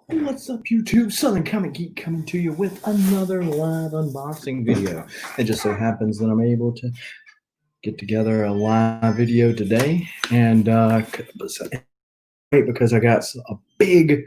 What's up, YouTube? Southern Comic Geek coming to you with another live unboxing video. It just so happens that I'm able to get together a live video today, and because I got a big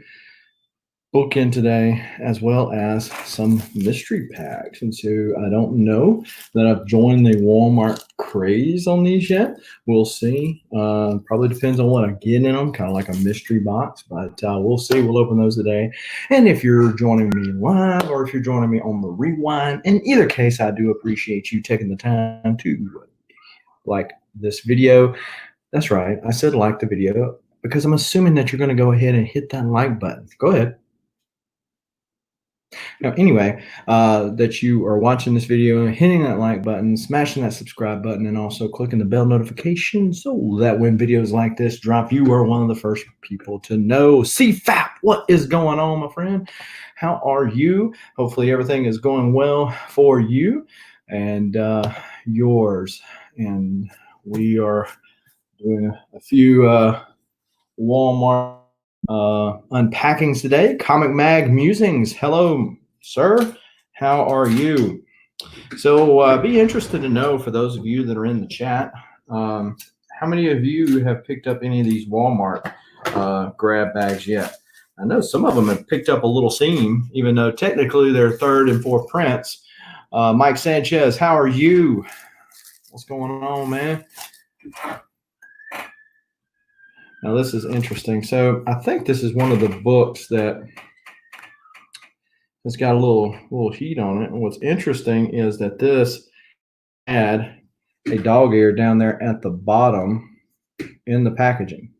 book in today, as well as some mystery packs. And so I don't know that I've joined the Walmart craze on these yet. We'll see. Probably depends on what I get in them, kind of like a mystery box, but we'll see. We'll open those today. And if you're joining me live or if you're joining me on the rewind, in either case, I do appreciate you taking the time to like this video. That's right. I said like the video because I'm assuming that you're going to go ahead and hit that like button. Go ahead. Now, anyway, that you are watching this video, hitting that like button, smashing that subscribe button, and also clicking the bell notification so that when videos like this drop, you are one of the first people to know. CFAP, what is going on, my friend? How are you? Hopefully everything is going well for you and yours. And we are doing a few Walmart unpackings today. Comic Mag Musings. Hello, sir. How are you? So be interested to know, for those of you that are in the chat, how many of you have picked up any of these Walmart grab bags yet? I know some of them have picked up a little seam, even though technically they're third and fourth prints. Mike Sanchez, how are you? What's going on, man? Now, this is interesting. So I think this is one of the books that has got a little heat on it. And what's interesting is that this had a dog ear down there at the bottom in the packaging.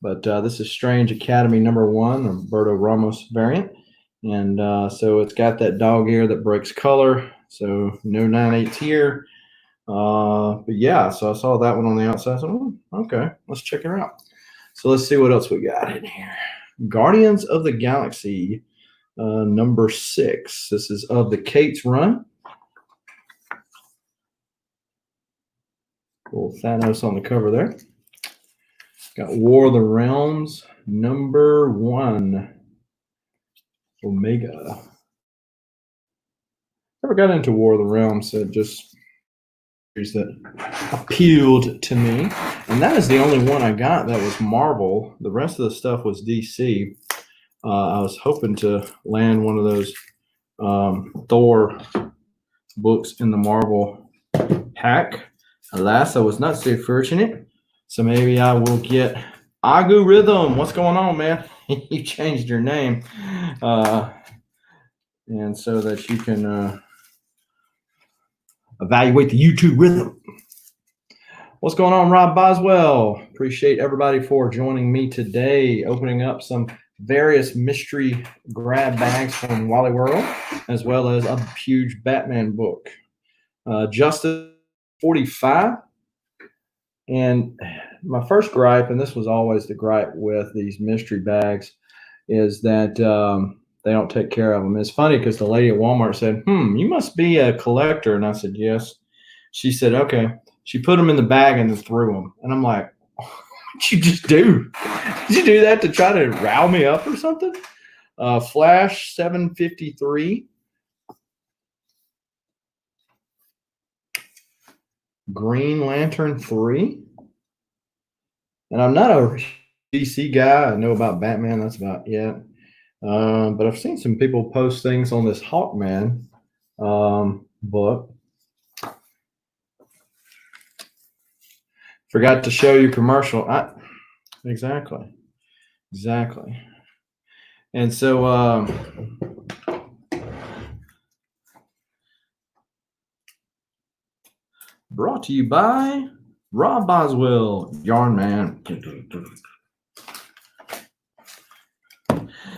But this is Strange Academy #1, Roberto Ramos variant. And so it's got that dog ear that breaks color. So no 9/8 here. But yeah, so I saw that one on the outside. So, okay, let's check her out. So let's see what else we got in here. Guardians of the Galaxy #6. This is of the Kate's run. Little Thanos on the cover there. Got War of the Realms #1. Omega. Never got into War of the Realms, so just that appealed to me, and that is the only one I got that was Marvel. The rest of the stuff was DC. I was hoping to land one of those Thor books in the Marvel pack. Alas, I was not so fortunate, so maybe I will get Agu Rhythm. What's going on, man? You changed your name, and so that you can evaluate the YouTube rhythm. What's going on, Rob Boswell? Appreciate everybody for joining me today, opening up some various mystery grab bags from Wally World, as well as a huge Batman book. Justice 45. And my first gripe, and this was always the gripe with these mystery bags, is that they don't take care of them. It's funny because the lady at Walmart said, you must be a collector. And I said, yes. She said, okay. She put them in the bag and then threw them. And I'm like, what'd you just do? Did you do that to try to rile me up or something? Flash 753. Green Lantern 3. And I'm not a DC guy. I know about Batman. That's about it. But I've seen some people post things on this Hawkman book. Forgot to show you commercial. Exactly. And so brought to you by Rob Boswell, Yarn Man.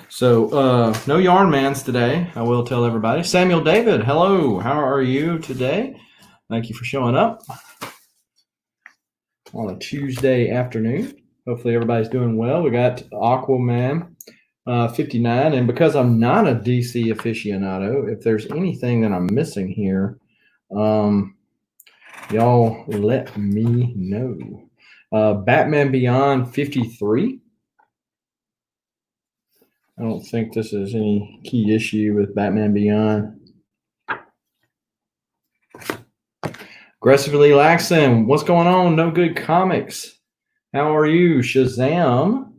So no Yarn Mans today, I will tell everybody. Samuel David, hello. How are you today? Thank you for showing up on a Tuesday afternoon. Hopefully everybody's doing well. We got Aquaman 59, and because I'm not a DC aficionado, if there's anything that I'm missing here, y'all let me know. Batman Beyond 53. I don't think this is any key issue with Batman Beyond. Aggressively Laxon, what's going on? No Good Comics. How are you? Shazam.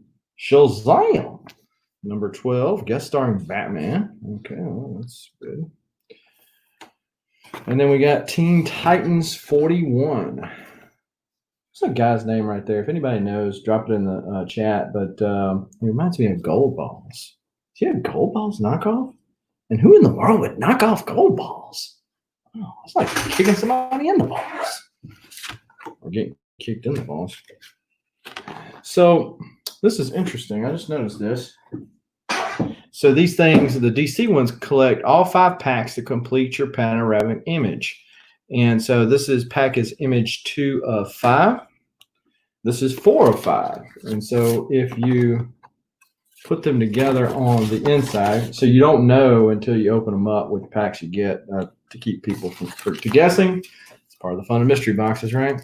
Number 12, guest starring Batman. Okay, well, that's good. And then we got Teen Titans 41. What's that guy's name right there? If anybody knows, drop it in the chat. But it reminds me of Gold Balls. Do you have Gold Balls knockoff? And who in the world would knock off Gold Balls? Oh, it's like kicking somebody in the balls. Or getting kicked in the balls. So this is interesting. I just noticed this. So these things, the DC ones, collect all 5 packs to complete your panoramic image. And so this is pack is image 2 of 5. This is 4 of 5. And so if you put them together on the inside, so you don't know until you open them up which packs you get to keep people from guessing. It's part of the fun of mystery boxes, right?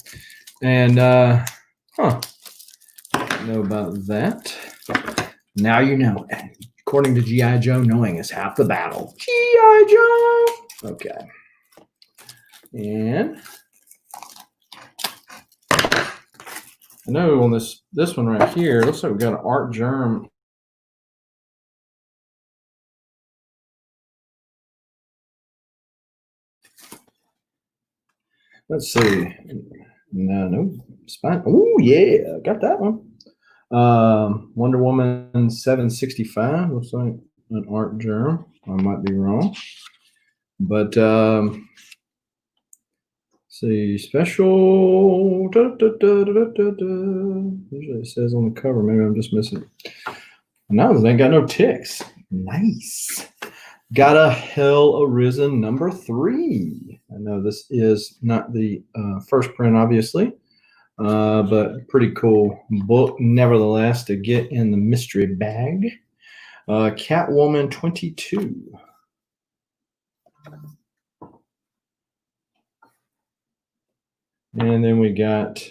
And, know about that. Now you know. According to G.I. Joe, knowing is half the battle. G.I. Joe! Okay. And I know on this one right here, looks like we got an art germ. Let's see. No. Spine. Oh, yeah. Got that one. Wonder Woman 765 looks like an art germ. I might be wrong, but see, special. Usually it says on the cover. Maybe I'm just missing it. No, they ain't got no ticks. Nice. Got a Hell Arisen number 3. I know this is not the first print, obviously. But pretty cool book, nevertheless, to get in the mystery bag. Catwoman 22. And then we got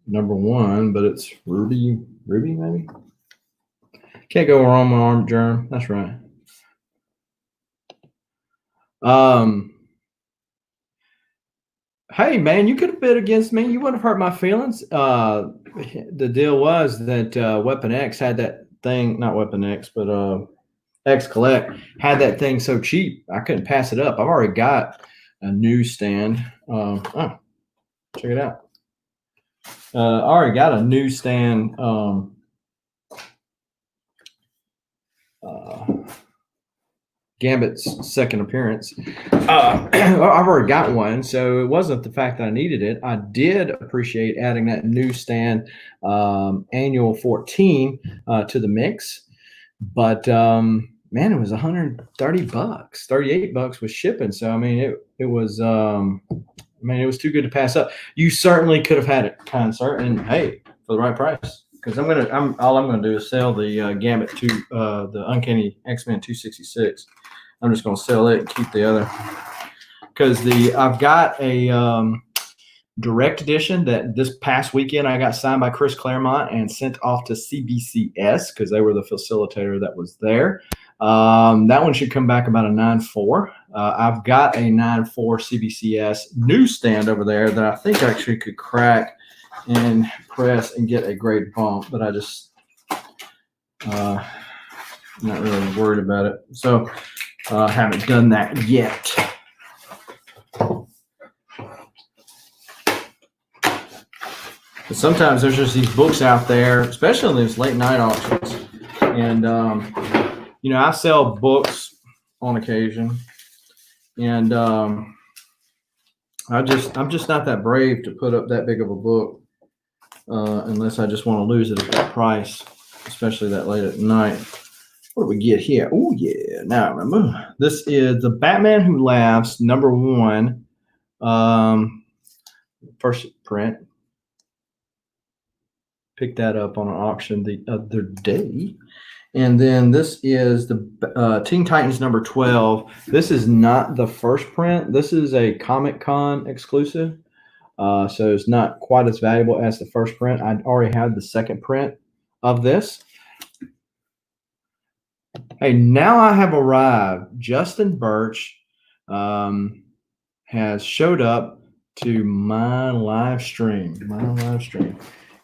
number 1, but it's Ruby maybe? Can't go wrong with Arm Germ. That's right. Hey, man, you could have bid against me. You wouldn't have hurt my feelings. The deal was that Weapon X had that thing, not Weapon X, but X Collect had that thing so cheap, I couldn't pass it up. I've already got a newsstand. Check it out. I already got a newsstand Gambit's second appearance. I've already got one, so it wasn't the fact that I needed it. I did appreciate adding that newsstand annual 14 to the mix, but man, it was $130, $38 with shipping. So I mean, it was it was too good to pass up. You certainly could have had it, kind sir, and hey, for the right price. Because all I'm gonna do is sell the Gambit to the Uncanny X-Men 266. I'm just gonna sell it and keep the other. Because I've got a direct edition that this past weekend I got signed by Chris Claremont and sent off to CBCS because they were the facilitator that was there. That one should come back about a 9.4. I've got a 9.4 CBCS newsstand over there that I think actually could crack and press and get a great bump, but I just not really worried about it. So haven't done that yet. But sometimes there's just these books out there, especially in these late night auctions. And, I sell books on occasion. And I'm just not that brave to put up that big of a book unless I just want to lose it at that price, especially that late at night. What do we get here? Oh, yeah. Now I remember. This is The Batman Who Laughs, number 1. First print. Picked that up on an auction the other day. And then this is the Teen Titans number 12. This is not the first print. This is a Comic-Con exclusive. So it's not quite as valuable as the first print. I already had the second print of this. Hey, now I have arrived. Justin Birch has showed up to my live stream.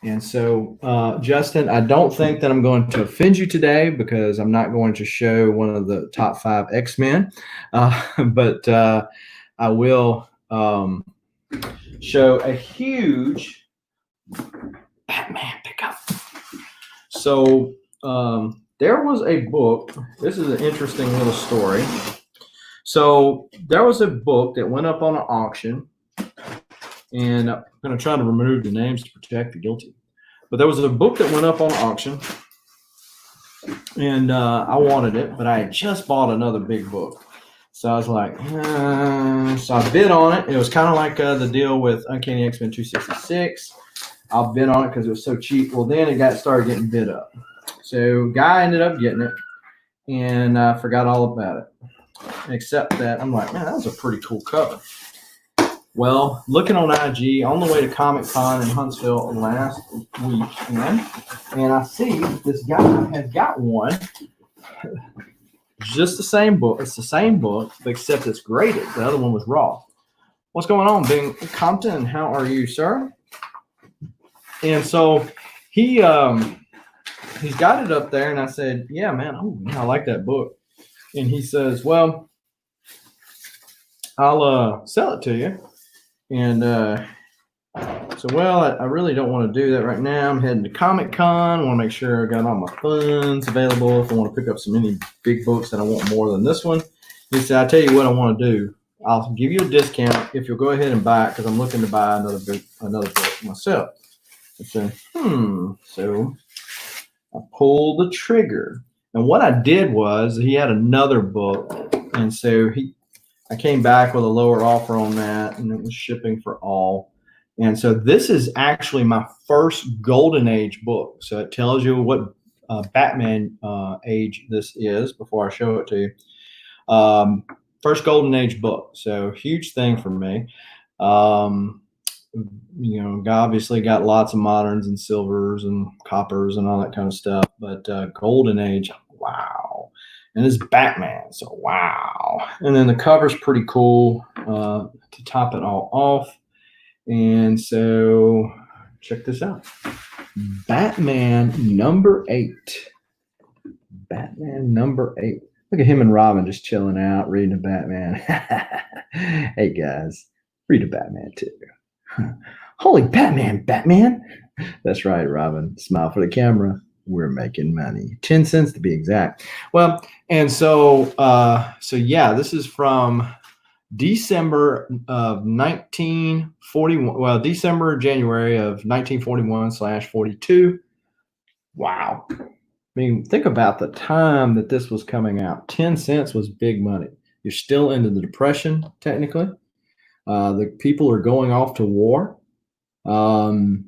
And so, Justin, I don't think that I'm going to offend you today because I'm not going to show one of the top 5 X-Men, but I will show a huge Batman pickup. So there was a book. This is an interesting little story. So there was a book that went up on an auction, and I'm going to try to remove the names to protect the guilty. But there was a book that went up on auction, and I wanted it, but I had just bought another big book. So I was like, so I bid on it. It was kind of like the deal with Uncanny X-Men 266. I bid on it because it was so cheap. Well, then it started getting bid up. So guy ended up getting it, and I forgot all about it. Except that I'm like, man, that was a pretty cool cover. Well, looking on IG, on the way to Comic Con in Huntsville last weekend, and I see this guy has got one. Just the same book. It's the same book, except it's graded. The other one was raw. What's going on, Bing Compton? How are you, sir? And so he's got it up there, and I said, yeah, man, I like that book. And he says, well, I'll sell it to you. And so, well, I really don't want to do that right now. I'm heading to Comic Con. I want to make sure I got all my funds available if I want to pick up so many big books that I want more than this one. He said, I'll tell you what I want to do. I'll give you a discount if you'll go ahead and buy it because I'm looking to buy another book myself. I said, So I pulled the trigger. And what I did was he had another book. And so I came back with a lower offer on that, and it was shipping for all. And so this is actually my first Golden Age book. So it tells you what Batman age this is before I show it to you. First Golden Age book. So huge thing for me. Obviously got lots of moderns and silvers and coppers and all that kind of stuff. But Golden Age, wow. And it's Batman, so wow. And then the cover's pretty cool to top it all off. And so check this out. Batman number 8. Batman number 8. Look at him and Robin just chilling out, reading a Batman. Hey, guys, read a Batman too. Holy Batman. That's right, Robin. Smile for the camera. We're making money. 10 cents to be exact. Well, and so yeah, this is from December of 1941. Well, January of 1941/42. Wow. I mean, think about the time that this was coming out. 10 cents was big money. You're still into the Depression, technically. The people are going off to war. Wow.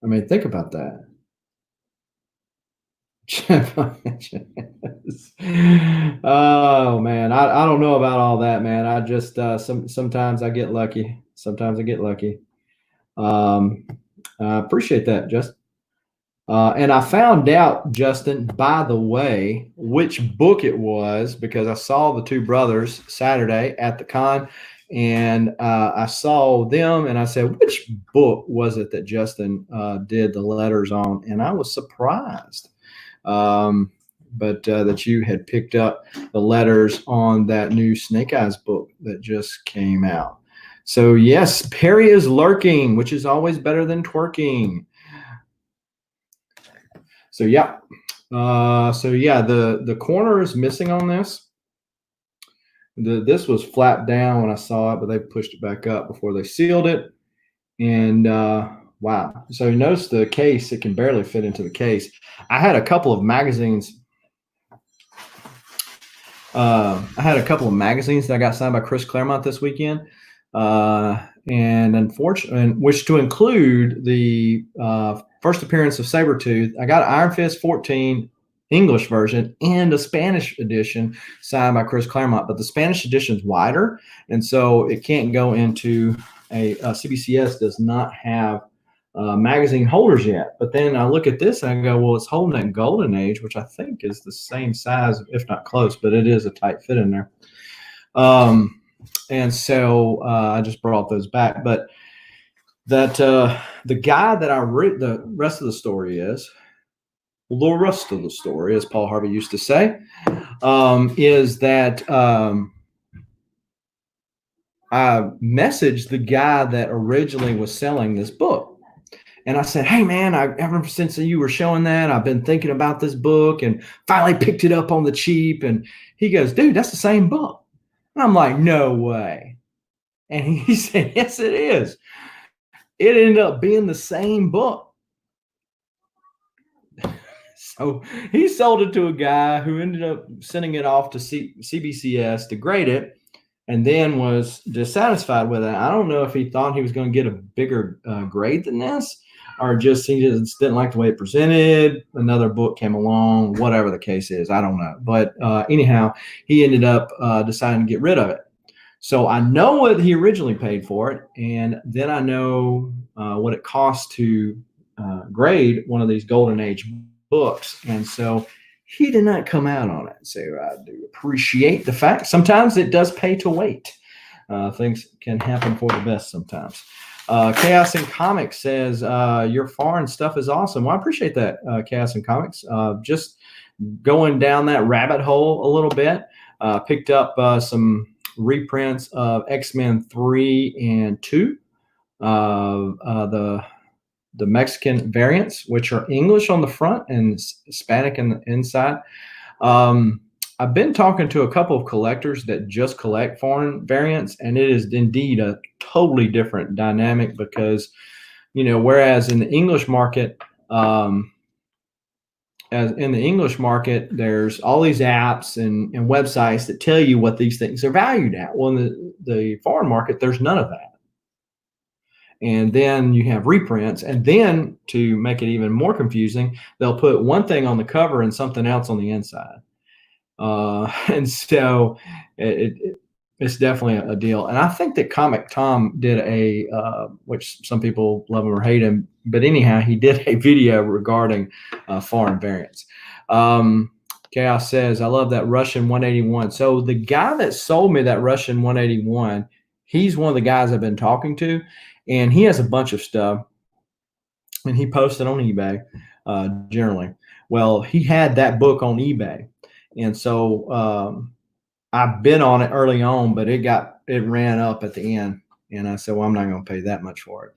I mean, think about that. Oh man, I don't know about all that, man. I just sometimes I get lucky. I appreciate that, Justin. And I found out, Justin, by the way, which book it was because I saw the two brothers Saturday at the con, and I saw them, and I said, which book was it that Justin did the letters on? And I was surprised. But that you had picked up the letters on that new Snake Eyes book that just came out. So yes, Perry is lurking, which is always better than twerking. So yeah, the corner is missing on this. This was flapped down when I saw it, but they pushed it back up before they sealed it. And wow. So you notice the case, it can barely fit into the case. I had a couple of magazines. That I got signed by Chris Claremont this weekend. And unfortunately, which to include the first appearance of Sabretooth. I got Iron Fist 14 English version and a Spanish edition signed by Chris Claremont, but the Spanish edition is wider, and so it can't go into a CBCS does not have magazine holders yet. But then I look at this and I go, well, it's holding that golden age, which I think is the same size, if not close, but it is a tight fit in there. And so I just brought those back. But that the guy that I read, the rest of the story is, the rest of the story, as Paul Harvey used to say, is that I messaged the guy that originally was selling this book. And I said, hey, man, ever since you were showing that, I've been thinking about this book and finally picked it up on the cheap. And he goes, dude, that's the same book. And I'm like, no way. And he said, yes, it is. It ended up being the same book. So he sold it to a guy who ended up sending it off to CBCS to grade it, and then was dissatisfied with it. I don't know if he thought he was going to get a bigger grade than this, or just he just didn't like the way it presented. Another book came along, whatever the case is, I don't know. But anyhow, he ended up deciding to get rid of it. So I know what he originally paid for it, and then I know what it costs to grade one of these golden age books. And so he did not come out on it. So I do appreciate the fact sometimes it does pay to wait. Things can happen for the best sometimes. Chaos in Comics says, your foreign stuff is awesome. Well, I appreciate that, Chaos in Comics. Just going down that rabbit hole a little bit. Picked up some reprints of X-Men 3 and 2. The Mexican variants, which are English on the front and Hispanic in the inside. I've been talking to a couple of collectors that just collect foreign variants, and it is indeed a totally different dynamic because, you know, whereas in the English market, there's all these apps and websites that tell you what these things are valued at. Well, in the foreign market, there's none of that. And then you have reprints, and then to make it even more confusing, they'll put one thing on the cover and something else on the inside. And so it's definitely a deal. And I think that Comic Tom did which some people love him or hate him, but anyhow, he did a video regarding foreign variants. Chaos says, I love that Russian 181. So the guy that sold me that Russian 181, he's one of the guys I've been talking to. And he has a bunch of stuff, and he posted on eBay generally. Well, he had that book on eBay, and so I've been on it early on, but it ran up at the end, and I said, well, I'm not going to pay that much for it.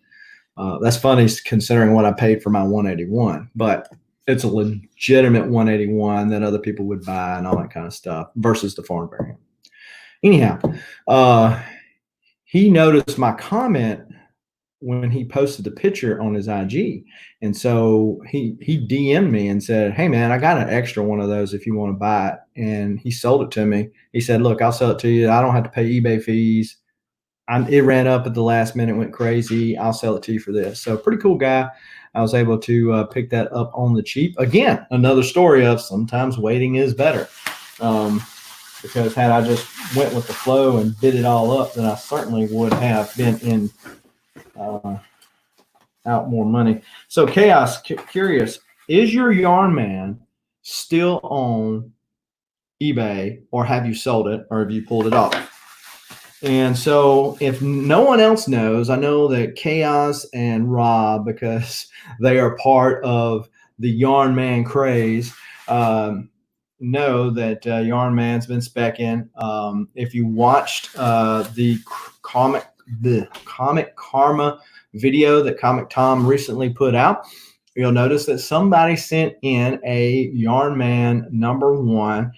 That's funny considering what I paid for my 181, but it's a legitimate 181 that other people would buy and all that kind of stuff versus the foreign variant. Anyhow, he noticed my comment when he posted the picture on his IG. And so he DM'd me and said, hey man, I got an extra one of those if you want to buy it. And he sold it to me. He said, look, I'll sell it to you. I don't have to pay eBay fees. It ran up at the last minute, went crazy. I'll sell it to you for this. So pretty cool guy. I was able to pick that up on the cheap. Again, another story of sometimes waiting is better. Because had I just went with the flow and bid it all up, then I certainly would have been in out more money. So Chaos, curious, is your Yarn Man still on eBay, or have you sold it, or have you pulled it off? And so if no one else knows, I know that Chaos and Rob, because they are part of the Yarn Man craze, know that Yarn Man's been specking. If you watched the Comic Karma video that Comic Tom recently put out, you'll notice that somebody sent in a Yarn Man #1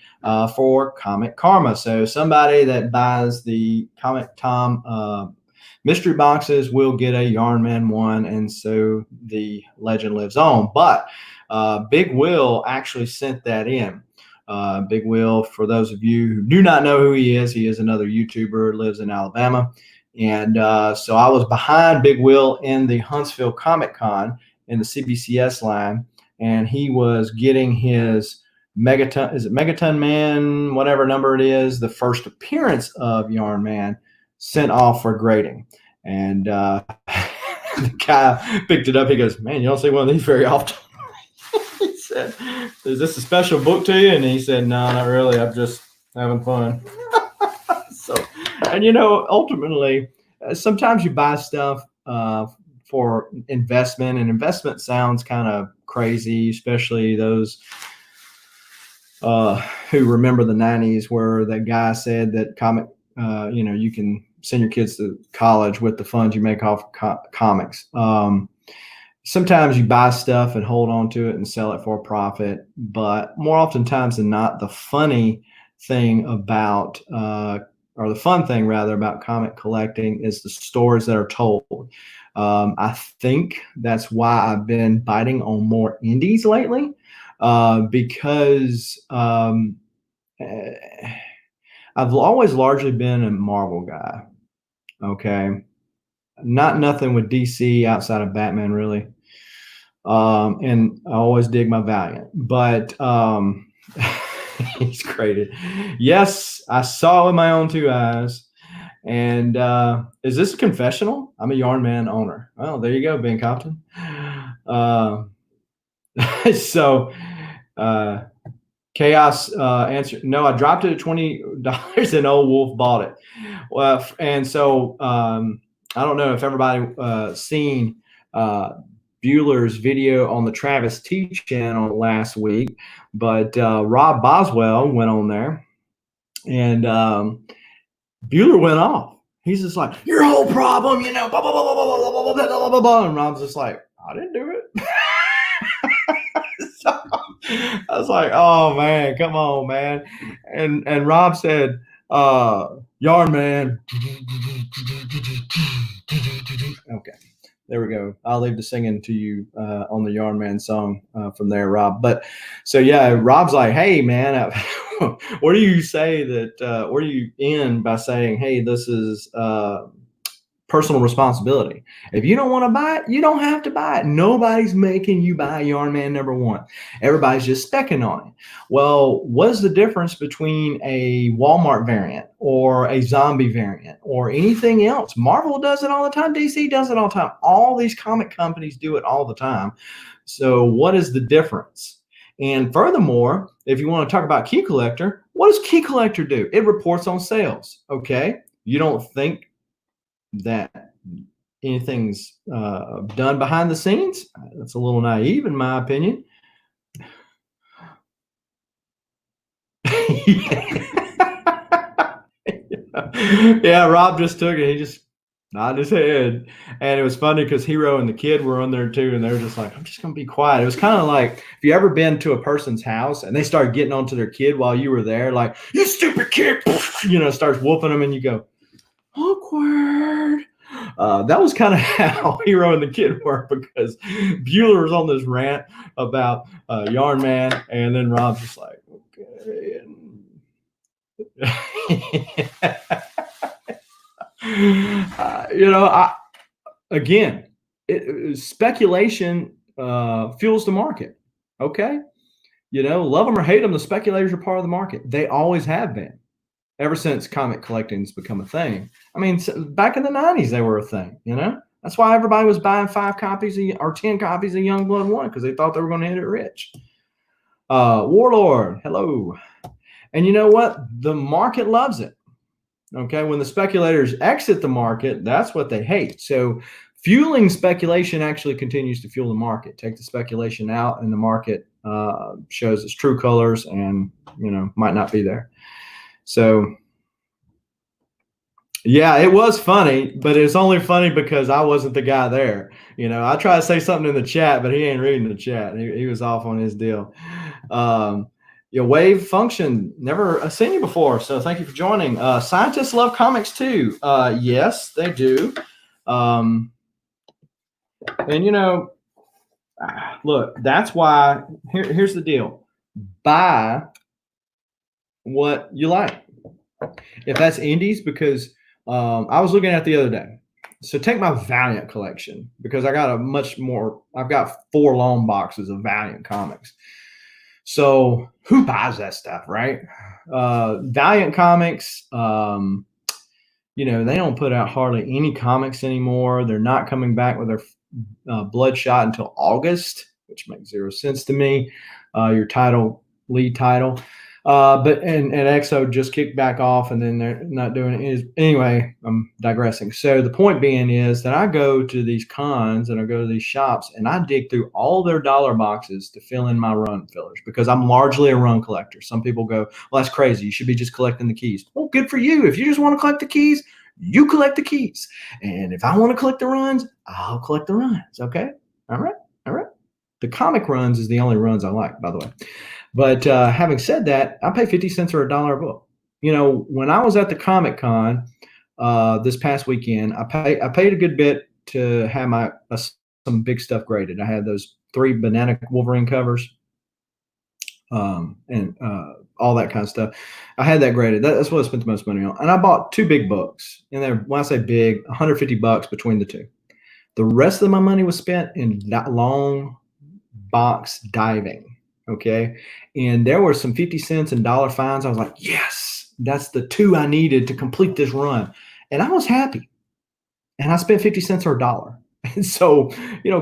for Comic Karma. So somebody that buys the Comic Tom mystery boxes will get a Yarn Man 1, and so the legend lives on. But Big Will actually sent that in. Big Will, for those of you who do not know who he is another YouTuber, lives in Alabama. And so I was behind Big Will in the Huntsville Comic Con in the CBCS line, and he was getting his Megaton Man, whatever number it is, the first appearance of Yarn Man, sent off for grading. And the guy picked it up. He goes, "Man, you don't see one of these very often." He said, "Is this a special book to you?" And he said, "No, not really. I'm just having fun." So, and ultimately, sometimes you buy stuff for investment, and investment sounds kind of crazy, especially those who remember the 90s, where that guy said that you can send your kids to college with the funds you make off comics. Sometimes you buy stuff and hold on to it and sell it for a profit, but more oftentimes than not, the funny thing about or the fun thing rather about comic collecting is the stories that are told. I think that's why I've been biting on more indies lately, because I've always largely been a Marvel guy. Okay, nothing with DC outside of Batman really. And I always dig my Valiant, but he's created. Yes, I saw with my own two eyes. And is this a confessional? I'm a Yarn Man owner. Well, there you go, Ben Compton. So Chaos answer. No, I dropped it at $20 and Old Wolf bought it. Well, and so I don't know if everybody seen Bueller's video on the Travis T channel last week, but Rob Boswell went on there and Bueller went off. He's just like, your whole problem, blah, blah, blah, blah, blah, blah, blah, blah, blah, blah. And Rob's just like, I didn't do it. So I was like, oh man, come on, man. And Rob said, Yarn Man. Okay. There we go. I'll leave the singing to you on the Yarn Man song from there, Rob. But so yeah, Rob's like, hey man, what do you say that? Where do you end by saying, hey, this is personal responsibility? If you don't want to buy it, you don't have to buy it. Nobody's making you buy Yarn Man #1. Everybody's just specking on it. Well, what's the difference between a Walmart variant or a zombie variant or anything else? Marvel does it all the time. DC does it all the time. All these comic companies do it all the time. So what is the difference? And furthermore, if you want to talk about Key Collector, what does Key Collector do? It reports on sales. Okay. You don't think that anything's done behind the scenes? That's a little naive, in my opinion. Yeah, Rob just took it. He just nodded his head. And it was funny because Hero and the kid were on there too, and they were just like, I'm just going to be quiet. It was kind of like, if you ever been to a person's house and they start getting onto their kid while you were there, like, you stupid kid, starts whooping them, and you go, awkward. That was kind of how Hero and the kid were, because Bueller was on this rant about Yarn Man, and then Rob's just like, okay. Again, speculation fuels the market. Okay. Love them or hate them, the speculators are part of the market. They always have been, ever since comic collecting's become a thing. I mean, back in the 90s, they were a thing, That's why everybody was buying 5 copies or 10 copies of Youngblood 1, because they thought they were going to hit it rich. Warlord, hello. And you know what? The market loves it. Okay, when the speculators exit the market, that's what they hate. So fueling speculation actually continues to fuel the market. Take the speculation out, and the market shows its true colors and, might not be there. So, yeah, it was funny, but it's only funny because I wasn't the guy there. I try to say something in the chat, but he ain't reading the chat. He was off on his deal. Wave Function, never seen you before, so thank you for joining. Scientists love comics too. Yes, they do. And look, that's why. Here's the deal: buy what you like. If that's indies, because I was looking at the other day. So take my Valiant collection, because I got I've got 4 long boxes of Valiant comics. So who buys that stuff, right? Valiant comics, They don't put out hardly any comics anymore. They're not coming back with their Bloodshot until August, which makes zero sense to me. Your lead title. But and EXO just kicked back off, and then they're not doing it. Anyway, I'm digressing. So the point being is that I go to these cons and I go to these shops and I dig through all their dollar boxes to fill in my run fillers because I'm largely a run collector. Some people go, well, that's crazy. You should be just collecting the keys. Well, good for you. If you just want to collect the keys, you collect the keys. And if I want to collect the runs, I'll collect the runs. Okay. All right. All right. The comic runs is the only runs I like, by the way. But having said that, I pay 50 cents or $1 a book. When I was at the Comic Con this past weekend, I paid a good bit to have some big stuff graded. I had those 3 Banana Wolverine covers and all that kind of stuff. I had that graded. That's what I spent the most money on. And I bought 2 big books. And they're, when I say big, $150 between the 2. The rest of my money was spent in long box diving. Okay. And there were some 50 cents and dollar fines. I was like, yes, that's the 2 I needed to complete this run. And I was happy. And I spent 50 cents or $1. And so,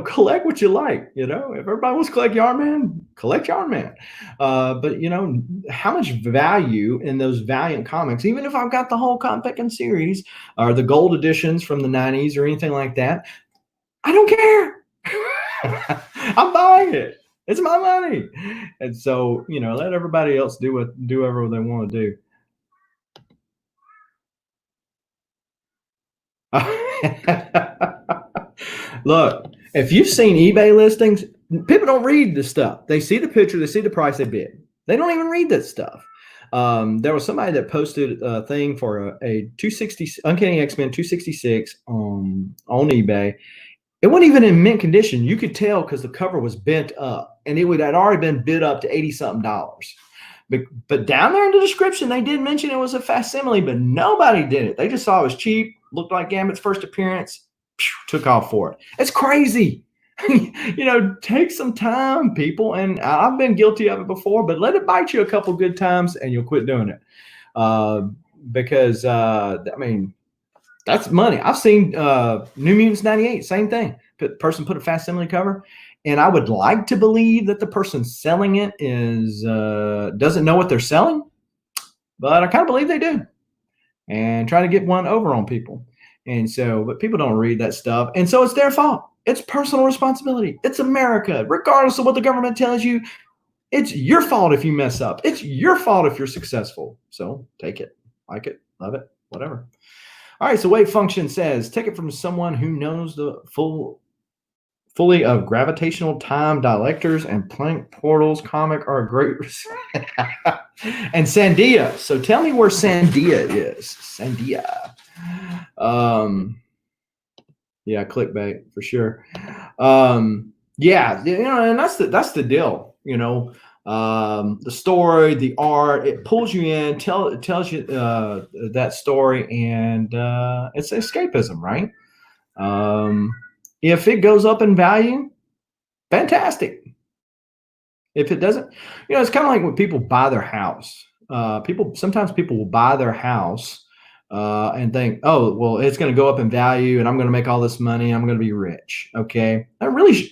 collect what you like. If everybody wants to collect Yarn Man, collect Yarn Man. But, how much value in those Valiant comics, even if I've got the whole comic and series or the gold editions from the 90s or anything like that, I don't care. I'm buying it. It's my money. And so, let everybody else do whatever they want to do. Look, if you've seen eBay listings, people don't read this stuff. They see the picture, they see the price, they bid. They don't even read that stuff. There was somebody that posted a thing for a 260 Uncanny X-Men 266 on eBay. It wasn't even in mint condition. You could tell because the cover was bent up, and it had already been bid up to $80-something. But down there in the description, they did mention it was a facsimile, but nobody did it. They just saw it was cheap, looked like Gambit's first appearance, took off for it. It's crazy. Take some time, people. And I've been guilty of it before, but let it bite you a couple good times, and you'll quit doing it. Because that's money. I've seen New Mutants 98, same thing. Person put a facsimile cover, and I would like to believe that the person selling it doesn't know what they're selling, but I kind of believe they do, and try to get one over on people. And so, but people don't read that stuff, and so it's their fault. It's personal responsibility. It's America. Regardless of what the government tells you, it's your fault if you mess up. It's your fault if you're successful. So take it, like it, love it, whatever. All right, so Wave Function says, take it from someone who knows the fully of gravitational time dialectors and Planck portals comic are a great and Sandia. So tell me where Sandia is. Sandia. Yeah, clickbait for sure. Yeah, and that's the deal, the story, the art, it pulls you in, it tells you that story, and it's escapism, right? If it goes up in value, fantastic. If it doesn't, it's kind of like when people buy their house. Sometimes people will buy their house and think, oh, well, it's going to go up in value and I'm going to make all this money. I'm going to be rich. Okay.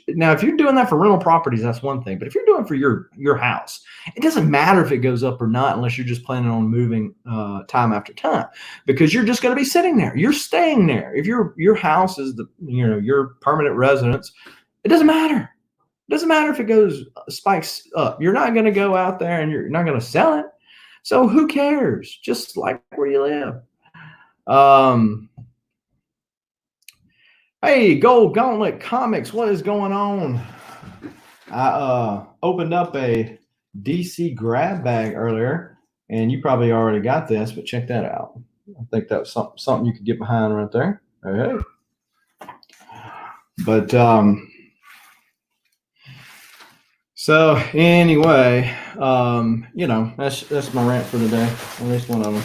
Now, if you're doing that for rental properties, that's one thing. But if you're doing it for your house, it doesn't matter if it goes up or not, unless you're just planning on moving time after time, because you're just going to be sitting there. You're staying there. If your house is your permanent residence, it doesn't matter. It doesn't matter if it spikes up. You're not going to go out there and you're not going to sell it. So who cares? Just like where you live. Hey, Gold Gauntlet Comics, what is going on? I opened up a DC grab bag earlier, and you probably already got this, but check that out. I think that was something you could get behind right there. Hey. But so anyway, that's my rant for today. At least one of them.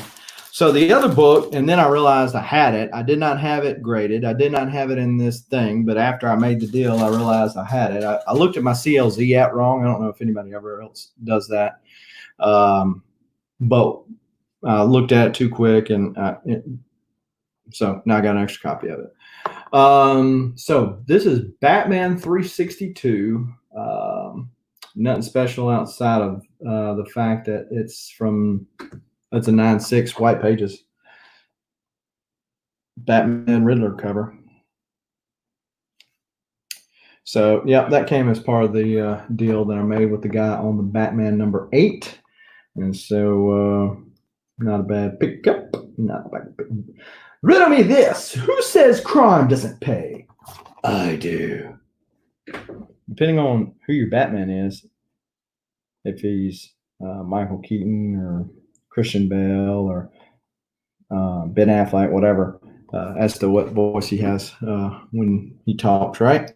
So the other book, and then I realized I had it. I did not have it graded. I did not have it in this thing. But after I made the deal, I realized I had it. I looked at my CLZ app wrong. I don't know if anybody ever else does that. But I looked at it too quick, and So now I got an extra copy of it. So this is Batman 362. Nothing special outside of the fact that it's a 9.6 white pages Batman Riddler cover. So yeah, that came as part of the deal that I made with the guy on the Batman number 8, and so not a bad pickup. Not a bad pickup. Riddle me this: who says crime doesn't pay? I do. Depending on who your Batman is, if he's Michael Keaton or Christian Bale or Ben Affleck, whatever, as to what voice he has when he talks, right?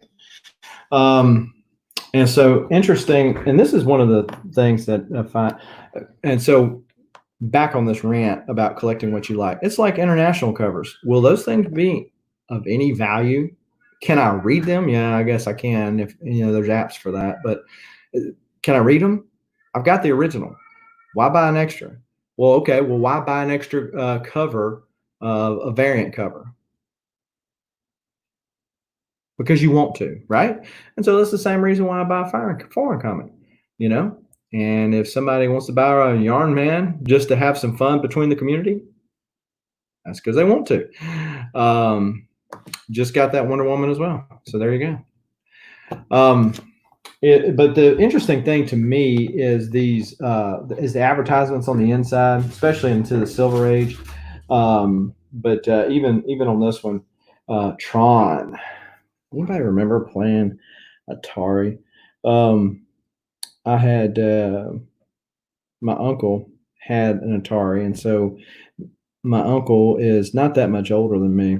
And so interesting, and this is one of the things that I find, and so back on this rant about collecting what you like, it's like international covers. Will those things be of any value? Can I read them? Yeah, I guess I can if there's apps for that, but can I read them? I've got the original. Why buy an extra? Well, okay. Well, why buy an extra cover, a variant cover? Because you want to, right? And so that's the same reason why I buy a foreign comic, And if somebody wants to buy a Yarn Man just to have some fun between the community, that's because they want to. Just got that Wonder Woman as well. So there you go. But the interesting thing to me is is the advertisements on the inside, especially into the Silver Age. But even on this one, Tron. Anybody remember playing Atari? I had my uncle had an Atari, and so my uncle is not that much older than me,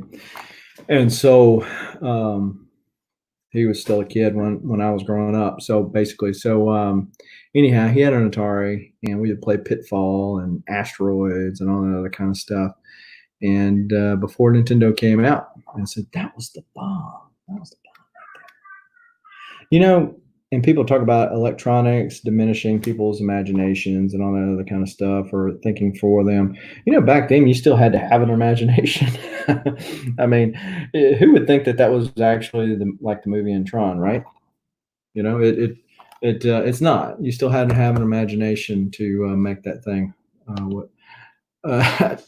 and so he was still a kid when I was growing up. So basically, anyhow, he had an Atari, and we would play Pitfall and Asteroids and all that other kind of stuff. And before Nintendo came out, I said that was the bomb. That was the bomb right there. And people talk about electronics diminishing people's imaginations and all that other kind of stuff, or thinking for them. Back then you still had to have an imagination. I mean, who would think that was actually like the movie in Tron, right? It's not. You still had to have an imagination to make that thing. Atari.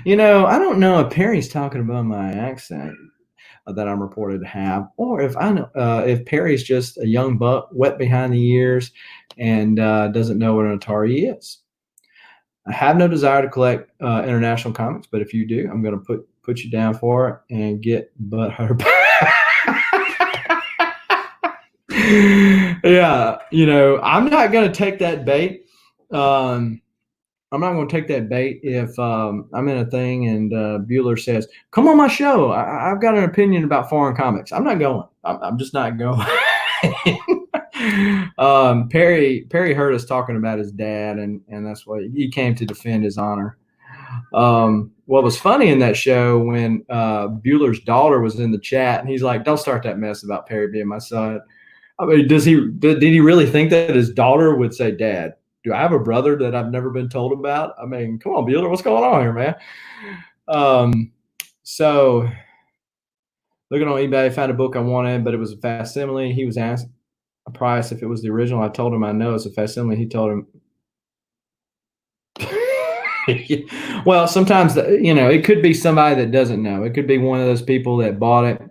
I don't know if Perry's talking about my accent that I'm reported to have, or if I know if Perry's just a young buck, wet behind the ears, and doesn't know what an Atari is. I have no desire to collect international comics, but if you do, I'm going to put you down for it and get butthurt. Yeah, I'm not going to take that bait. I'm not going to take that bait if I'm in a thing and Bueller says, "Come on my show. I've got an opinion about foreign comics." I'm not going. I'm just not going. Perry heard us talking about his dad, and that's why he came to defend his honor. What was funny in that show when Bueller's daughter was in the chat, and he's like, "Don't start that mess about Perry being my son." I mean, did he really think that his daughter would say, "Dad, do I have a brother that I've never been told about?" I mean, come on, Bueller, what's going on here, man? So looking on eBay, found a book I wanted, but it was a facsimile. He was asked a price if it was the original. I told him I know it's a facsimile. He told him, well, sometimes it could be somebody that doesn't know. It could be one of those people that bought it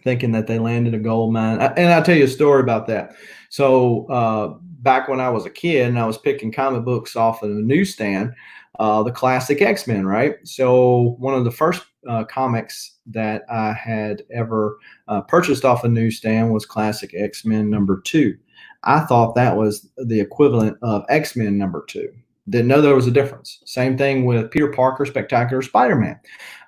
thinking that they landed a gold mine. And I'll tell you a story about that. So back when I was a kid and I was picking comic books off of the newsstand, the classic X-Men, right? So one of the first comics that I had ever purchased off a newsstand was classic X-Men #2. I thought that was the equivalent of X-Men #2. Didn't know there was a difference. Same thing with Peter Parker Spectacular Spider-Man.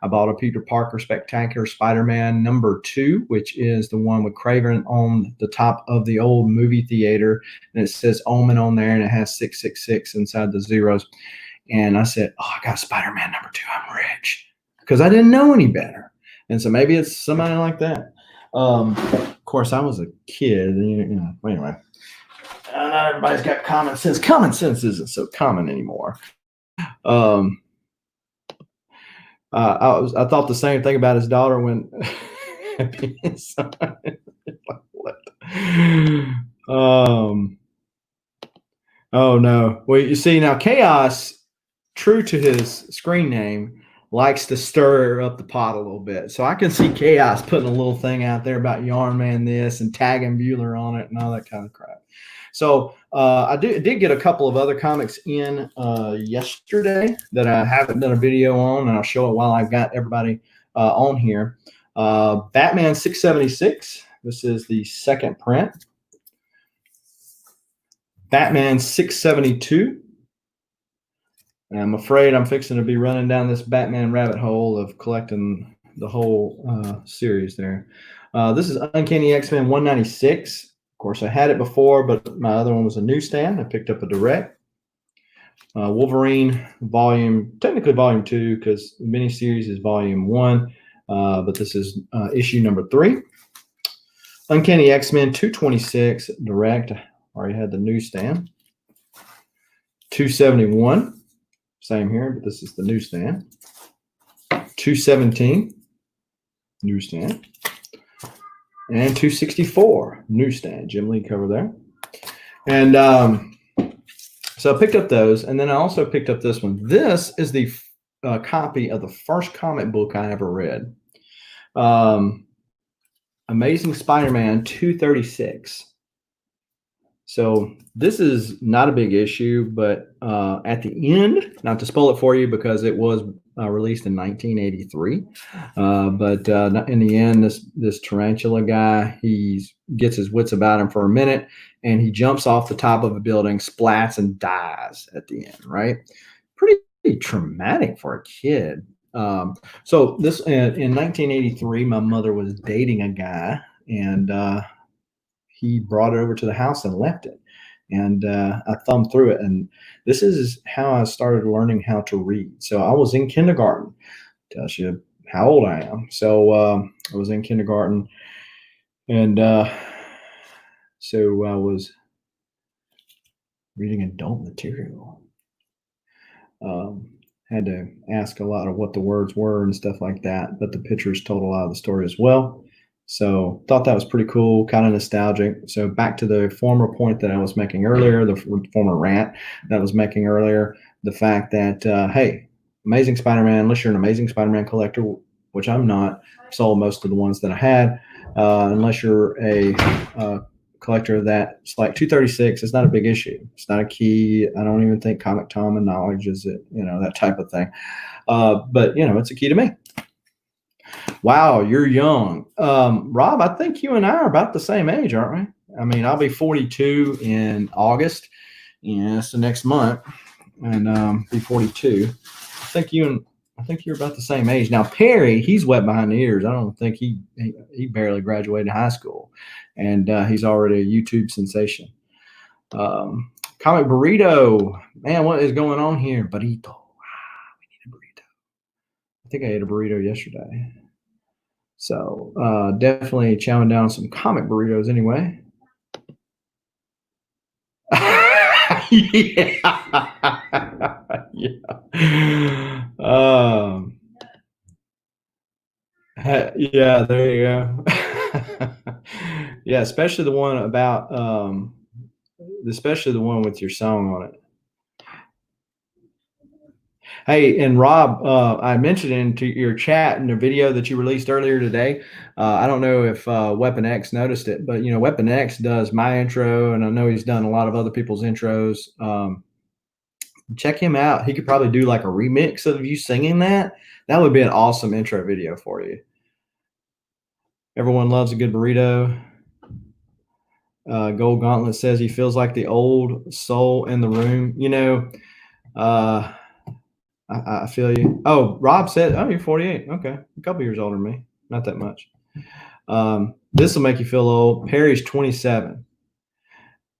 I bought a Peter Parker Spectacular Spider-Man #2, which is the one with Craven on the top of the old movie theater, and it says Omen on there, and it has 666 inside the zeros. And I said, "Oh, I got Spider-Man #2. I'm rich," because I didn't know any better. And so maybe it's somebody like that. Of course, I was a kid. Anyway. Not everybody's got common sense. Common sense isn't so common anymore. I thought the same thing about his daughter when what? Um, oh no. Well, you see now, Chaos, true to his screen name, likes to stir up the pot a little bit. So I can see Chaos putting a little thing out there about Yarn Man this and tagging Bueller on it and all that kind of crap. So I did get a couple of other comics in yesterday that I haven't done a video on, and I'll show it while I've got everybody on here. Batman 676. This is the second print. Batman 672. And I'm afraid I'm fixing to be running down this Batman rabbit hole of collecting the whole series there. This is Uncanny X-Men 196. Of course, I had it before, but my other one was a newsstand. I picked up a direct. Wolverine technically volume 2, because the miniseries is volume 1, but this is issue number 3. Uncanny X-Men 226 direct. I already had the newsstand. 271. Same here, but this is the newsstand. 217, newsstand. And 264, newsstand. Jim Lee cover there. And so I picked up those, and then I also picked up this one. This is the copy of the first comic book I ever read. Amazing Spider-Man 236. So this is not a big issue, but at the end, not to spoil it for you because it was released in 1983, but in the end, this tarantula guy, he gets his wits about him for a minute, and he jumps off the top of a building, splats, and dies at the end, right? Pretty traumatic for a kid. So this in 1983, my mother was dating a guy, and he brought it over to the house and left it. And I thumbed through it. And this is how I started learning how to read. So I was in kindergarten. Tells you how old I am. So I was in kindergarten. And so I was reading adult material. Had to ask a lot of what the words were and stuff like that. But the pictures told a lot of the story as well. So thought that was pretty cool, kind of nostalgic. So back to the former point that I was making earlier, the former rant that I was making earlier, the fact that, hey, Amazing Spider-Man, unless you're an Amazing Spider-Man collector, which I'm not, sold most of the ones that I had, unless you're a collector of that, it's like 236, it's not a big issue. It's not a key. I don't even think Comic Tom acknowledges it, that type of thing. But, it's a key to me. Wow, you're young. Rob, I think you and I are about the same age, aren't we? I mean, I'll be 42 in August. Yeah, it's the next month. And be 42. I think you're about the same age. Now, Perry, he's wet behind the ears. I don't think he barely graduated high school. And he's already a YouTube sensation. Comic Burrito. Man, what is going on here? Burrito. We need a burrito. I think I ate a burrito yesterday. So definitely chowing down some comic burritos anyway. Yeah. Yeah, there you go. Yeah, especially the one about especially the one with your song on it. Hey, and Rob, I mentioned into your chat in the video that you released earlier today. I don't know if Weapon X noticed it, but Weapon X does my intro, and I know he's done a lot of other people's intros. Check him out. He could probably do like a remix of you singing that. That would be an awesome intro video for you. Everyone loves a good burrito. Gold Gauntlet says he feels like the old soul in the room. I feel you. Oh, Rob said, oh, you're 48. Okay. A couple years older than me. Not that much. This will make you feel old. Perry's 27.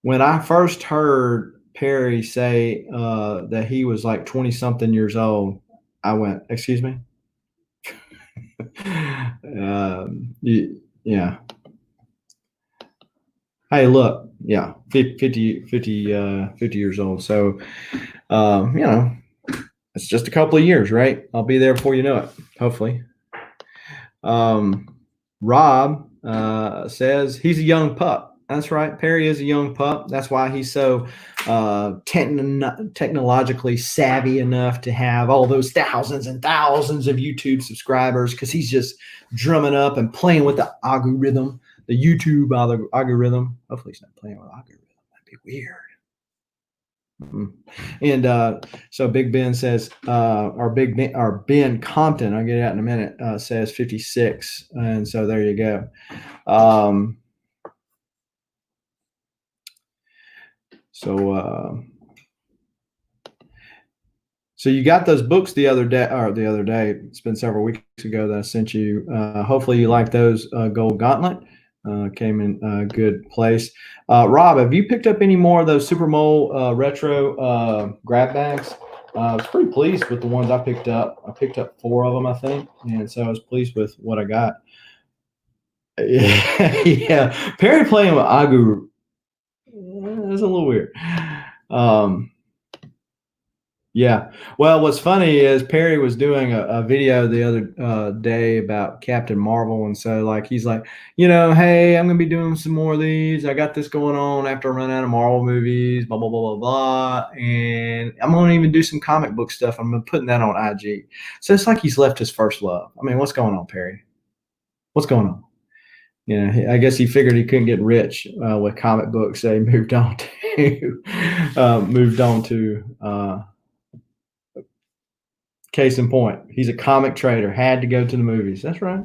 When I first heard Perry say that he was like 20 something years old, I went, excuse me? Yeah. Hey, look, yeah, 50 years old. So, It's just a couple of years, right? I'll be there before you know it, hopefully. Rob says he's a young pup. That's right. Perry is a young pup. That's why he's so technologically savvy enough to have all those thousands and thousands of YouTube subscribers, because he's just drumming up and playing with the algorithm, the YouTube algorithm. Hopefully he's not playing with algorithm. That'd be weird. And so Big Ben says, our Ben Compton, I'll get it out in a minute, says 56. And so there you go. So you got those books the other day. It's been several weeks ago that I sent you. Hopefully you like those. Gold Gauntlet came in a good place. Rob, have you picked up any more of those Super Mole retro grab bags? I was pretty pleased with the ones I picked up. I picked up 4 of them, I think, and so I was pleased with what I got. Yeah. Perry playing with Agu. That's a little weird. Yeah. Well, what's funny is Perry was doing a video the other day about Captain Marvel. And so, like, he's like, hey, I'm going to be doing some more of these. I got this going on after I run out of Marvel movies, blah, blah, blah, blah, blah. And I'm going to even do some comic book stuff. I'm putting that on IG. So it's like he's left his first love. I mean, what's going on, Perry? What's going on? I guess he figured he couldn't get rich with comic books. So he moved on to case in point, he's a comic trader, had to go to the movies. That's right.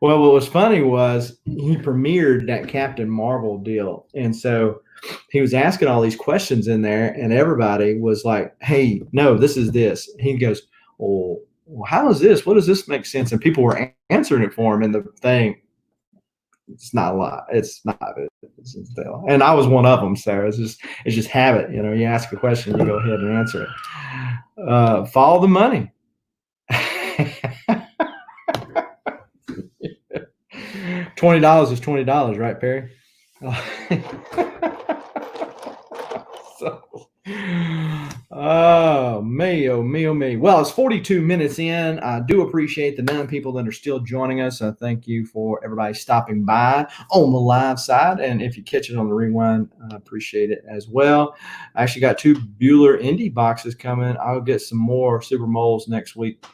Well, what was funny was he premiered that Captain Marvel deal. And so he was asking all these questions in there, and everybody was like, hey, no, this is this. He goes, well, how is this? What does this make sense? And people were answering it for him in the thing. It's not a lot. It's not. And I was one of them. So it's just habit. You ask a question, you go ahead and answer it. Follow the money. $20 is $20, right, Perry? Oh, me. Well, it's 42 minutes in. I do appreciate the 9 people that are still joining us. Thank you for everybody stopping by on the live side. And if you catch it on the rewind, I appreciate it as well. I actually got 2 Bueller Indie boxes coming. I'll get some more Super Moles next week.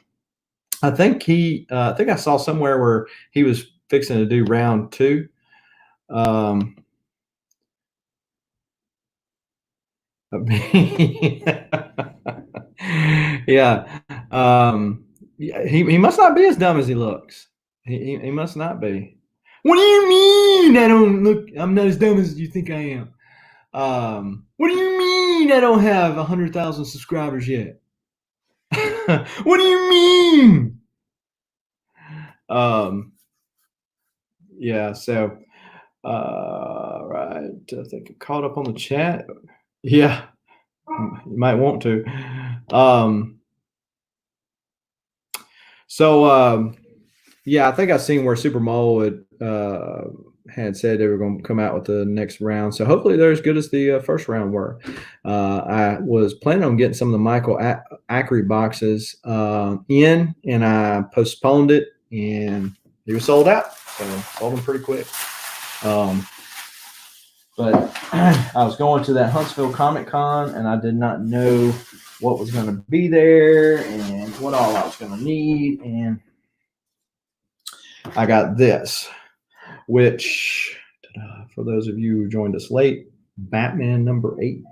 I think I saw somewhere where he was fixing to do round 2. Yeah. He must not be as dumb as he looks. He must not be. What do you mean I don't look? I'm not as dumb as you think I am. What do you mean I don't have 100,000 subscribers yet? What do you mean? Yeah. So, right. I think I caught up on the chat. Yeah. You might want to. Yeah, I think I've seen where Super Mole had said they were going to come out with the next round. So hopefully they're as good as the first round were. I was planning on getting some of the Michael Ackery boxes in, and I postponed it, and he was sold out. So sold them pretty quick. But I was going to that Huntsville Comic Con, and I did not know what was going to be there and what all I was going to need. And I got this, which, for those of you who joined us late, Batman #8.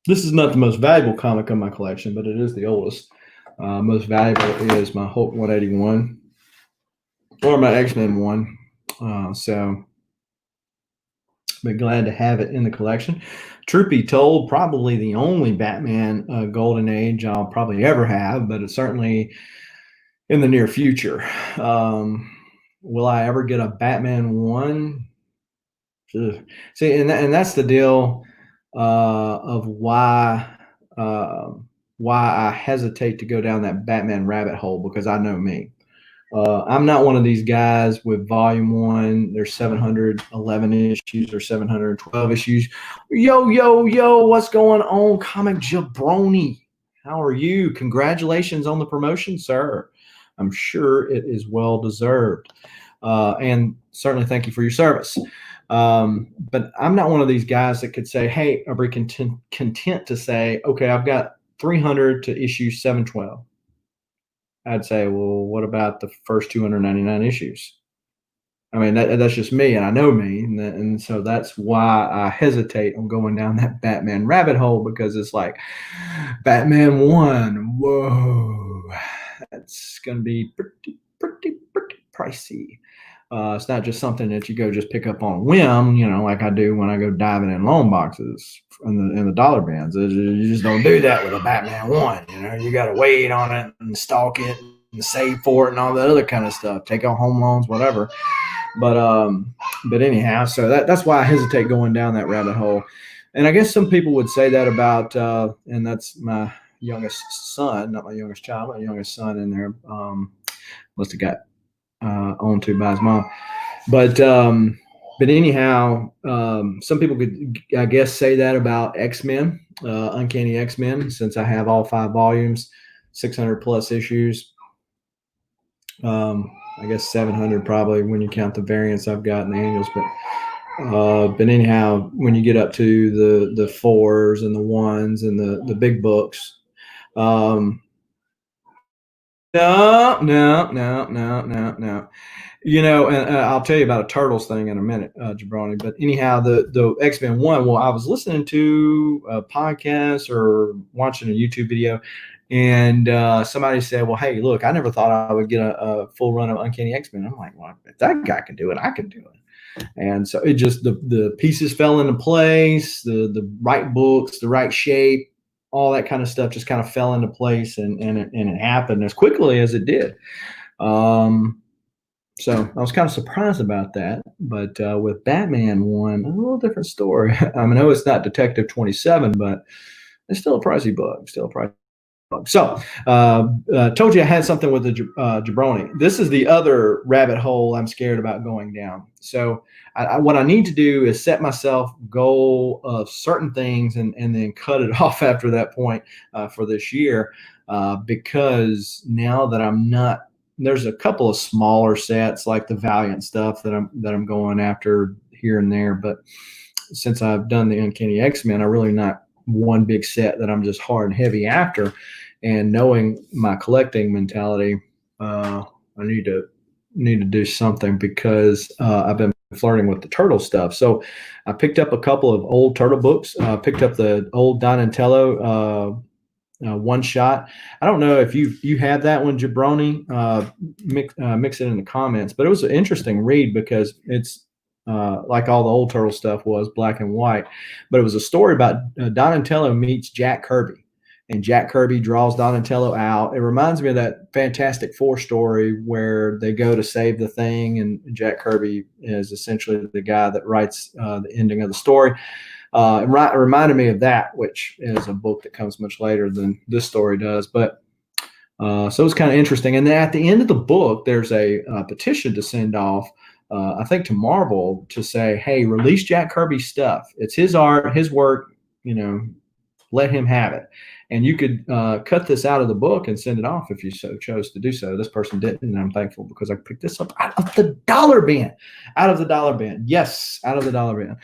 This is not the most valuable comic in my collection, but it is the oldest. Most valuable is my Hulk 181 or my X-Men 1. So but glad to have it in the collection. Truth be told, probably the only Batman Golden Age I'll probably ever have, but it's certainly in the near future. Will I ever get a Batman 1? See, and that's the deal of why I hesitate to go down that Batman rabbit hole, because I know me. I'm not one of these guys with volume one. There's 711 issues or 712 issues. Yo, yo, yo, what's going on, Comic Jabroni? How are you? Congratulations on the promotion, sir. I'm sure it is well deserved. And certainly thank you for your service. But I'm not one of these guys that could say, hey, I'll be content to say, okay, I've got 300 to issue 712. I'd say, well, what about the first 299 issues? I mean, that's just me, and I know me, and so that's why I hesitate on going down that Batman rabbit hole, because it's like Batman 1, whoa, that's going to be pretty pricey. It's not just something that you go just pick up on a whim, like I do when I go diving in loan boxes in the dollar bins. You just don't do that with a Batman 1. You got to wait on it and stalk it and save for it and all that other kind of stuff. Take out home loans, whatever. But anyhow, so that's why I hesitate going down that rabbit hole. And I guess some people would say that about, and that's my youngest son, not my youngest child, my youngest son in there. Must have got owned to by his mom. But anyhow, some people could, I guess, say that about X-Men, Uncanny X-Men, since I have all 5 volumes, 600 plus issues. I guess 700 probably when you count the variants I've got in the annuals. But anyhow, when you get up to the 4s and the 1s and the big books, no. And I'll tell you about a Turtles thing in a minute, Jabroni. But anyhow, the X-Men 1, well, I was listening to a podcast or watching a YouTube video, and somebody said, well, hey, look, I never thought I would get a full run of Uncanny X-Men. I'm like, well, if that guy can do it, I can do it. And so it just, the pieces fell into place, the right books, the right shape, all that kind of stuff just kind of fell into place, and it happened as quickly as it did. So I was kind of surprised about that. But with Batman 1, a little different story. I know it's not Detective 27, but it's still a pricey book, So told you I had something with the Jabroni. This is the other rabbit hole I'm scared about going down. So what I need to do is set myself a goal of certain things and then cut it off after that point for this year, because now that I'm not, there's a couple of smaller sets like the Valiant stuff that I'm going after here and there. But since I've done the Uncanny X-Men, I really not one big set that I'm just hard and heavy after. And knowing my collecting mentality, I need to do something, because I've been flirting with the turtle stuff. So I picked up a couple of old turtle books. Picked up the old Donatello one shot. I don't know if you have that one, Jabroni. Mix it in the comments. But it was an interesting read, because it's like all the old turtle stuff was black and white, but it was a story about Donatello meets Jack Kirby, and Jack Kirby draws Donatello out. It reminds me of that Fantastic Four story where they go to save the Thing, and Jack Kirby is essentially the guy that writes the ending of the story. It reminded me of that, which is a book that comes much later than this story does. But so it's kind of interesting. And then at the end of the book, there's a petition to send off, I think, to Marvel, to say, hey, release Jack Kirby's stuff. It's his art, his work, let him have it. And you could cut this out of the book and send it off if you so chose to do so. This person didn't, and I'm thankful, because I picked this up out of the dollar bin. Yes, out of the dollar bin.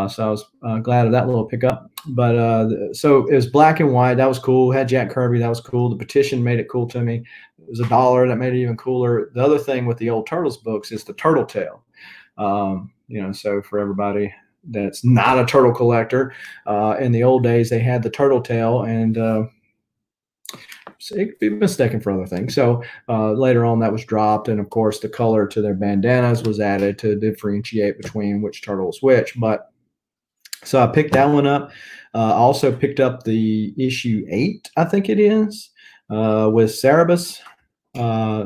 So I was glad of that little pickup. But so it was black and white. That was cool. Had Jack Kirby. That was cool. The petition made it cool to me. It was $1. That made it even cooler. The other thing with the old Turtles books is the turtle tail. So for everybody that's not a turtle collector, in the old days they had the turtle tail, and so it could be mistaken for other things. So later on that was dropped, and of course the color to their bandanas was added to differentiate between which turtle was which. But so I picked that one up. I also picked up the issue 8, I think it is, with Cerebus,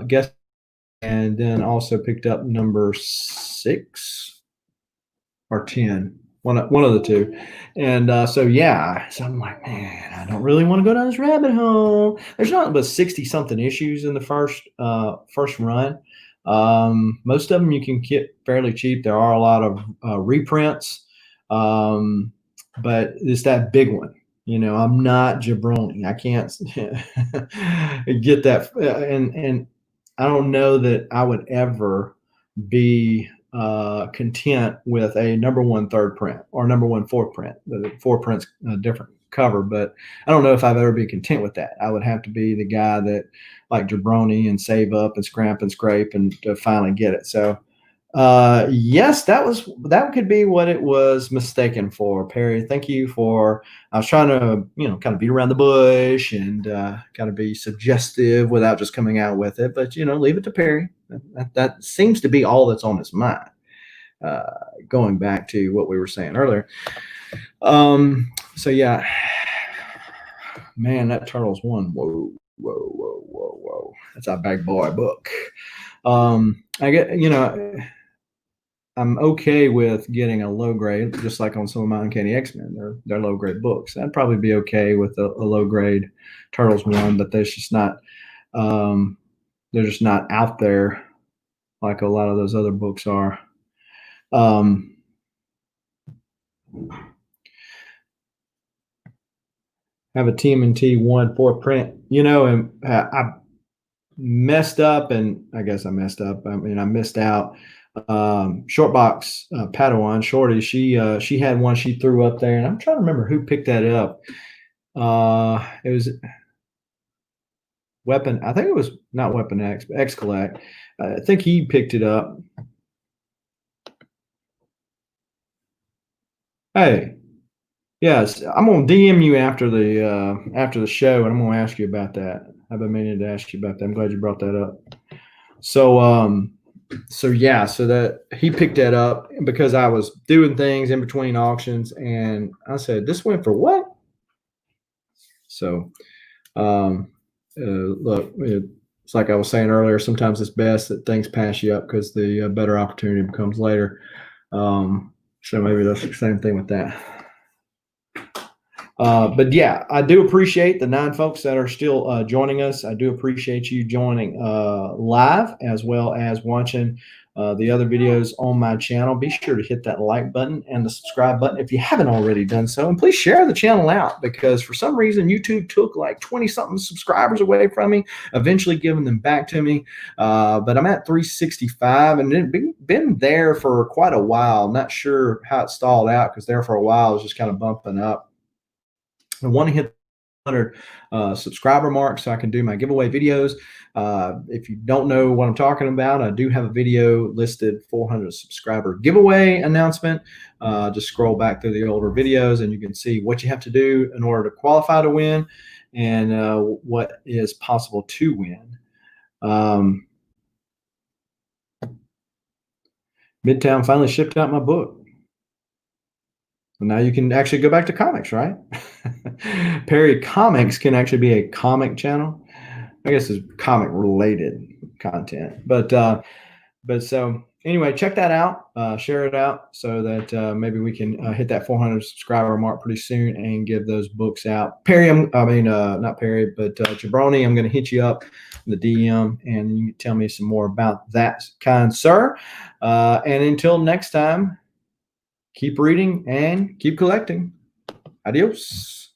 guess, and then also picked up number 6 or 10. one of the two. And so yeah, so I'm like, man, I don't really want to go down this rabbit hole. There's not but 60 something issues in the first run. Most of them you can get fairly cheap. There are a lot of reprints, um, but it's that big one. You know, I'm not jabroni. I can't get that, and I don't know that I would ever be content with a number one third print or number one fourth print. The fourth print's a different cover, but I don't know if I've ever been content with that. I would have to be the guy that like jabroni and save up and scramp and scrape and to finally get it. So yes, that could be what it was mistaken for. Perry, thank you for. I was trying to, kind of beat around the bush and kind of be suggestive without just coming out with it. But leave it to Perry. That seems to be all that's on his mind. Uh, Going back to what we were saying earlier. So yeah, man, that Turtles one. Whoa, whoa, whoa, whoa, whoa. That's a big boy book. I get, I'm okay with getting a low grade, just like on some of my Uncanny X-Men. They're low grade books. I'd probably be okay with a low grade Turtles one, but they're just not out there like a lot of those other books are. Have a TMNT 1/4 print, and I messed up, and I guess I messed up. I mean, I missed out. Short box Padawan Shorty. She had one she threw up there, and I'm trying to remember who picked that up. It was Weapon. I think it was not Weapon X, but X Collect. I think he picked it up. Hey, yes, I'm gonna DM you after the show, and I'm gonna ask you about that. I've been meaning to ask you about that. I'm glad you brought that up. So yeah, so that he picked that up because I was doing things in between auctions, and I said, "This went for what?" So, look, it's like I was saying earlier. Sometimes it's best that things pass you up because the better opportunity becomes later. So maybe that's the same thing with that. But yeah, I do appreciate the 9 folks that are still joining us. I do appreciate you joining live as well as watching the other videos on my channel. Be sure to hit that like button and the subscribe button if you haven't already done so. And please share the channel out because for some reason YouTube took like 20-something subscribers away from me, eventually giving them back to me. But I'm at 365 and it been there for quite a while. Not sure how it stalled out because there for a while it was just kind of bumping up. I want to hit 100 subscriber mark so I can do my giveaway videos. If you don't know what I'm talking about, I do have a video listed 400 subscriber giveaway announcement. Just scroll back through the older videos and you can see what you have to do in order to qualify to win and what is possible to win. Midtown finally shipped out my book. Now you can actually go back to comics, right? Perry Comics can actually be a comic channel. I guess it's comic related content, but so anyway, check that out, share it out so that maybe we can hit that 400 subscriber mark pretty soon and give those books out. Perry, not Perry, but Jabroni, I'm going to hit you up in the DM and you can tell me some more about that, kind sir. And until next time, keep reading and keep collecting. Adios.